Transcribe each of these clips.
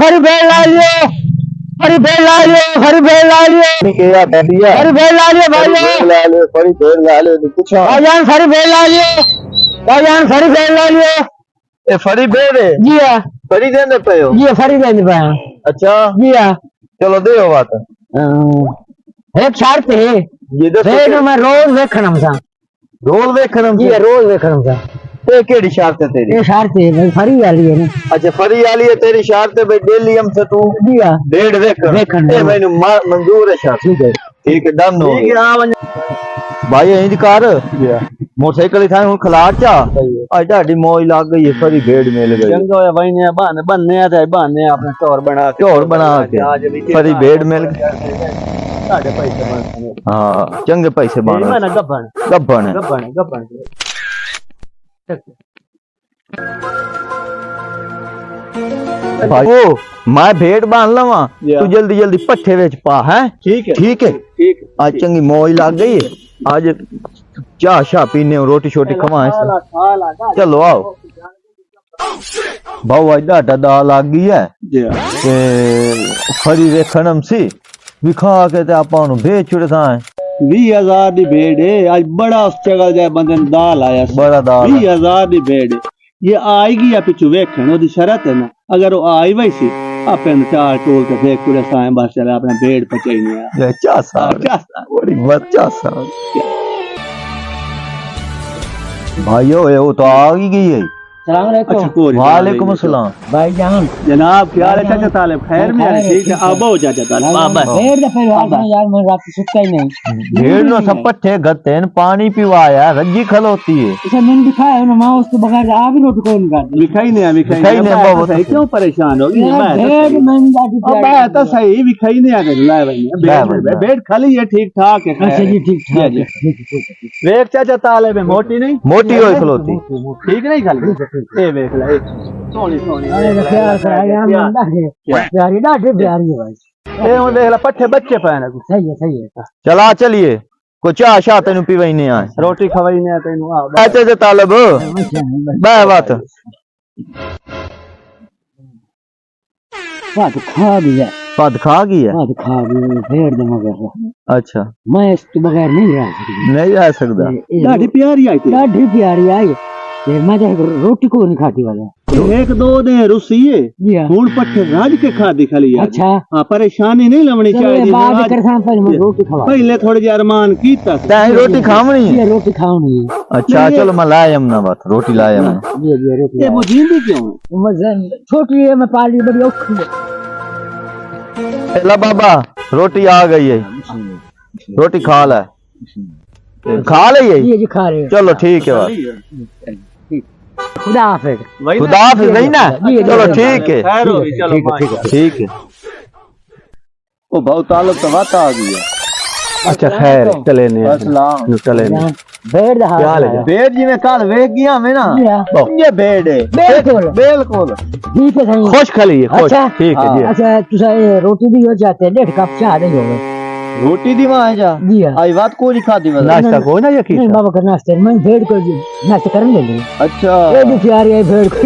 फरी भेड़ ला लियो, फरी भेड़ ला लियो, फरी भेड़ ला लियो, क्या बैठिया फरी भेड़ ला लियो भाईजान, ला ले फरी भेड़ ला ले कुछ भाईजान फरी भेड़ ला लियो, भाईजान फरी भेड़ ला लियो। ए फरी भेड़ है जी हाँ, फरी देने पे हो जी फरी देने पे हैं। अच्छा जी हाँ, चलो दे बात एक शर्त है, ये दस भेड़ मैं रोज देखना सा, रोल देखना जी रोज देखना सा। ते केड़ी शर्त है तेरी ये शर्त है भाई, फरी वाली है ना। अच्छा फरी वाली है तेरी शर्त है भाई डेली हम से तू जी हाँ, भेड़ देखना ए मैंने मंजूर है शर्त ठीक है डन हो भाई इंज कर मोटरसाइकिल था हुन खलार चा आज ढाडी मौज लग गई है फरी भेड़ मिल गई चंगा होया भाई ने बहाने बनने आते बहाने अपने स्टोर बना के फरी भेड़ मिल गई साढ़े पैसे बनने हां चंगे पैसे बन मैं गब्बन गब्बन गब्बन गब्बन भाई ओ मैं भेड़ बांध लवा तू जल्दी जल्दी पट्ठे विच पा है ठीक है ठीक आज चंगी मौज लग गई है आज चाह शाह पीने रोटी छोटी खवाएं चलो आओ भाऊ आज डाटा दा लग गई है ते फरी वेखणम सी विखा के ते आपा नु बेच छुड़े था 20,000 दी भेड़ है आज बड़ा उस जगह जाए बंदे ने दाल आया बड़ा दाल 20,000 दी भेड़ है ये आएगी या पिछू वेखण ओदी शरत है ना अगर वो आई वैसी आपे चार टोल के देख पूरे साए बस चले अपने भेड़ पचाई नहीं ये चासा बड़ी बच्चा सा भाइयों ये वो तो आ ही गई है सलाम अलैकुम। वालेकुम अस्सलाम भाईजान जनाब क्या हाल है चाचा तालिब खैर में है ठीक है अब हो चाचा तालिब बाबा भेड़ दे फिर यार मैं रात को सुता ही नहीं। भेड़ नो सब पट्ठे गत्ते पानी पिवाया रज्जी खलोती है इसे मैंने दिखाया है ना मां उसके बगैर आ भी रोटी कौन कर विखाई नहीं बाबा क्यों परेशान होगी भेड़ मैंने जाती तो सही विखाई नहीं आगे लाए भाई भेड़ खाली है ठीक ठाक है अच्छा जी ठीक ठाक वेख चाचा तालिब है मोटी नहीं मोटी होई खलोती ठीक नहीं खाली ए वेख ले सोनी सोनी अरे प्यार से आया मन प्यारी डाटे प्यारी है भाई ए वो देख ले पट्ठे बच्चे पाए ना सही है चला चलिए को चाह शाह तेनु पीवई नहीं आए रोटी खवाई नहीं तेनु आ अच्छा से तालब बाय बात बात खा दिया पद खा गई है बात खा दी भेड़ दे मगर अच्छा मैं इसके बगैर नहीं रह सकती नहीं रह सकता डाढ़ी प्यारी आई थी डाढ़ी प्यारी आई फिर मैं रोटी को नहीं खाती वाला एक दो ने रुसी है हुन पट्ठे राज के खादी खाली यार अच्छा हां परेशानी नहीं लवनी चाहिए बात कर सा पहले रोटी खवा पहले थोड़ी जी अरमान कीता तै रोटी खावनी है ये रोटी खावनी है अच्छा चलो मैं लायम ना बात रोटी लायम ये रोटी ये वो जिंदी क्यों है मजे छोटी है मैं पाली बड़ी औखी है ला बाबा रोटी आ गई है रोटी खा ले खा ले ये खा रहे चलो ठीक है बात खुदा हाफिज नहीं ना चलो ठीक है ठीक है ओ बहुत ताल्लुक तो बात आ गई है अच्छा खैर चले ने अस्सलाम चले ने भेड़ दा क्या हाल है भेड़ जी में काल वेख गया मैं ना ये भेड़ है बिल्कुल ठीक है सही खुश खली है खुश ठीक है जी अच्छा तुसा रोटी भी हो जाते हैं 1.5 कप चाह नहीं होगा रोटी दी वहां जा जी आई बात को नहीं खाती नाश्ता को ना यकीन नहीं बाबा का नाश्ता मैं भेड़ को नाश्ता करने ले अच्छा ये भी प्यारी है भेड़ को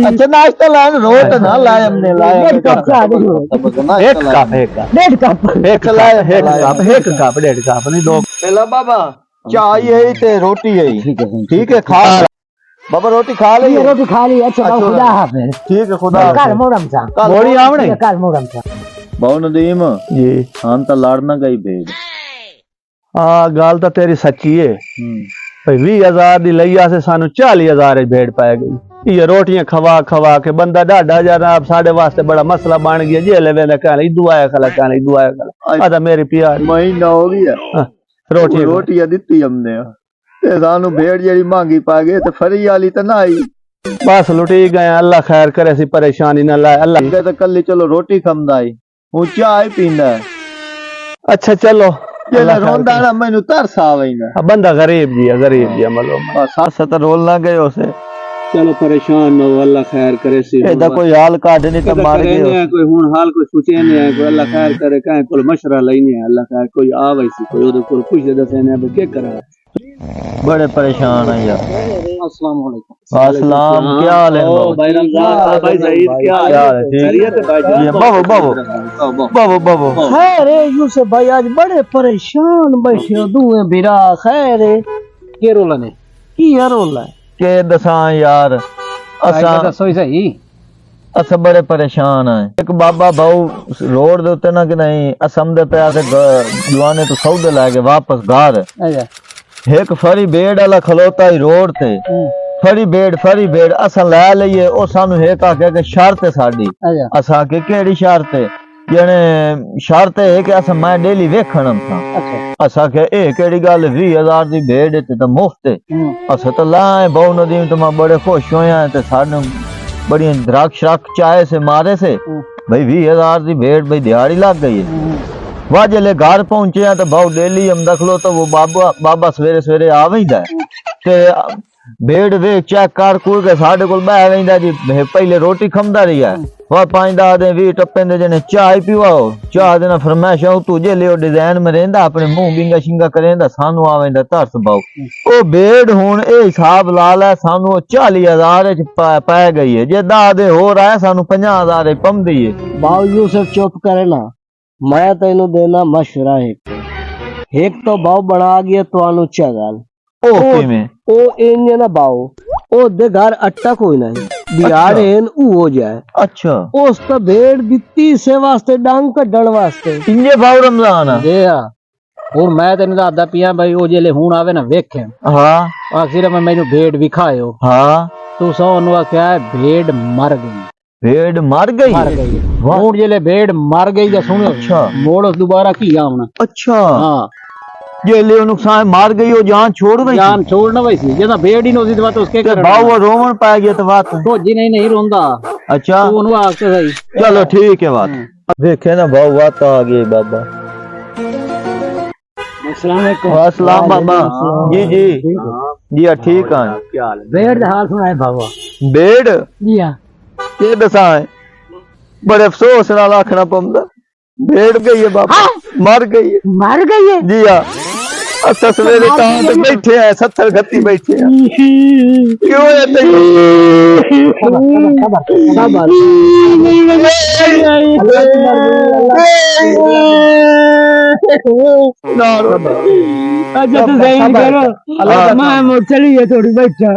अच्छा नाश्ता लाए रोट ना लाए हमने लाए 1.5 कप चाह नहीं होगा एक कप 1.5 कप एक लाए एक कप 1.5 कप नहीं दो पहला बाबा चाय है ते रोटी है ठीक है खा बाबा रोटी खा ले ये रोटी खा ली अच्छा बाबा खुदा हाफिज ठीक है खुदा कल मोहरम सा मोड़ी आवणे कल मोहरम सा बहु नदीम जी हम तो लड़ना गई भेड़ हाँ गाल तो तेरी सच्ची है भाई 20,000 दी लैया से सानू 40,000 भेड़ पाए गई ये रोटियां खवा खवा के बंदा डाढ़ा जा रहा अब साढ़े वास्ते बड़ा मसला बन गया जे ले वेंदा कहले दुआया खला आदा मेरी प्यार महीना हो गया रोटियां दित्ती हमने ते सानू भेड़ जेड़ी मांगी पा गए ते फरी वाली तो ना आई बस लुटी गए अल्लाह खैर करे सी परेशानी ना लाए अल्लाह तो कल चलो रोटी खमदा आई हूं चाय पींदा अच्छा चलो रोंदा ना मैनू तरस आवे ना बंदा गरीब जी मतलब साथ रोल ना गए उसे चलो परेशान न हो अल्लाह खैर करे सी एदा कोई हाल काट नहीं तो मार गए कोई हुन हाल कोई सोचे नहीं है कोई अल्लाह खैर करे काहे कोई मशवरा लेने अल्लाह खैर कोई आवे सी कोई ओदे कोल पूछ दे दसे ने के करा बड़े परेशान है यार। अस्सलाम वालेकुम। अस्सलाम, क्या हाल है बाबू? भाई रमजान, भाई सईद, क्या हाल है? खैरियत है भाई? ये बाबू बाबू खैर है यूसुफ भाई, आज बड़े परेशान बैठे दुए बिरा। खैर है के रोला ने की यार रोला है के दसा यार, असा दसो ही सही। अस बड़े परेशान है। एक बाबा भाऊ रोड दे उत्ते ना कि नहीं असम दे पे आके जुआने तो सौदे लाके वापस घर। अच्छा एक फरी बेड़ वाला खलोता ही रोड ते, फरी बेड़ असा लै लईए। ओ सानू एक आखे कि शर्त है साडी। अच्छा असा के केड़ी शर्त है? यानी शर्त है कि असा मैं डेली वेखणम था। अच्छा असा के ए केड़ी गल 20,000 दी भेड़ ते तो मुफ्त है। असा तो लाए बहु नदी तो मैं बड़े खुश होया ते सानू बड़ी द्राक्ष चाय से मारे से भाई 20,000 दी भेड़ भाई दिहाड़ी लग गई है। वह जले घर पहुंचे हैं तो बहु डेली हम देख लो तो वो बाबा सवेरे सवेरे आ वहींदा है ते भेड़ वेख चेक कर कुड़ के साडे कोल बह वहींदा जी। पहले रोटी खमदा रही है वह 5-10 दिन 20 टप्पे दे जने चाय पीवाओ। चाह देना फरमाइश तुझे लियो डिजाइन में रेंदा अपने मुंह बिंगा शिंगा करेंदा सानू आवेंदा तरस बाऊ। ओ भेड़ हुन ए हिसाब ला ले सानू 40,000 च पै गई है। जे 10 दे हो रहा है सानू 50,000 पमदी है। बाऊ यूसुफ चुप करे ना, मैं तेनू देना मशवरा एक तो बाऊ बना गया तो गल ओ किवें ओ इंज ना बाऊ ओ दे घर अट्टा कोई नहीं दिहाड़े ऊ हो जाए। अच्छा उस तो भेड़ दिती से वास्ते डांग कड्डण वास्ते इंजे भाऊ रमजान दे और मैं तेन दसदा पिया भाई ओ जेले हुन आवे ना वेखे हाँ आखिर में मैनू भेड़ विखायो हाँ तू सो नु आख्या भेड़ मर गई। भेड़ मर गई वाह। हुन जेले भेड़ मर गई जा सुनो अच्छा मोड़ दोबारा की आउना। अच्छा हां ये ले नुकसान मार गई वो जान छोड़ गई जान छोड़ना वैसी जेदा भेड़ ही नोसी तो उसके ते भाऊ रोवन पा गया तो बात तो जी नहीं रोंदा। अच्छा तू उन्हें आके सही चलो ठीक है बात देखे ना भाऊ बात आ गई बाबा। अस्सलाम वालेकुम। अस्सलाम बाबा जी जी ठीक है। क्या हाल है? भेड़ दा हाल सुनाए बाबा भेड़ जी हां ये दसा है बड़े अफसोस नाल आखना पौंदा भेड़ गई है बाबा। मर गई है जी हाँ। अच्छा सवेरे कहाँ तक बैठे हैं 70-38 बैठे हैं क्यों है अच्छा तो सही करो मैं चलिए थोड़ी बैठा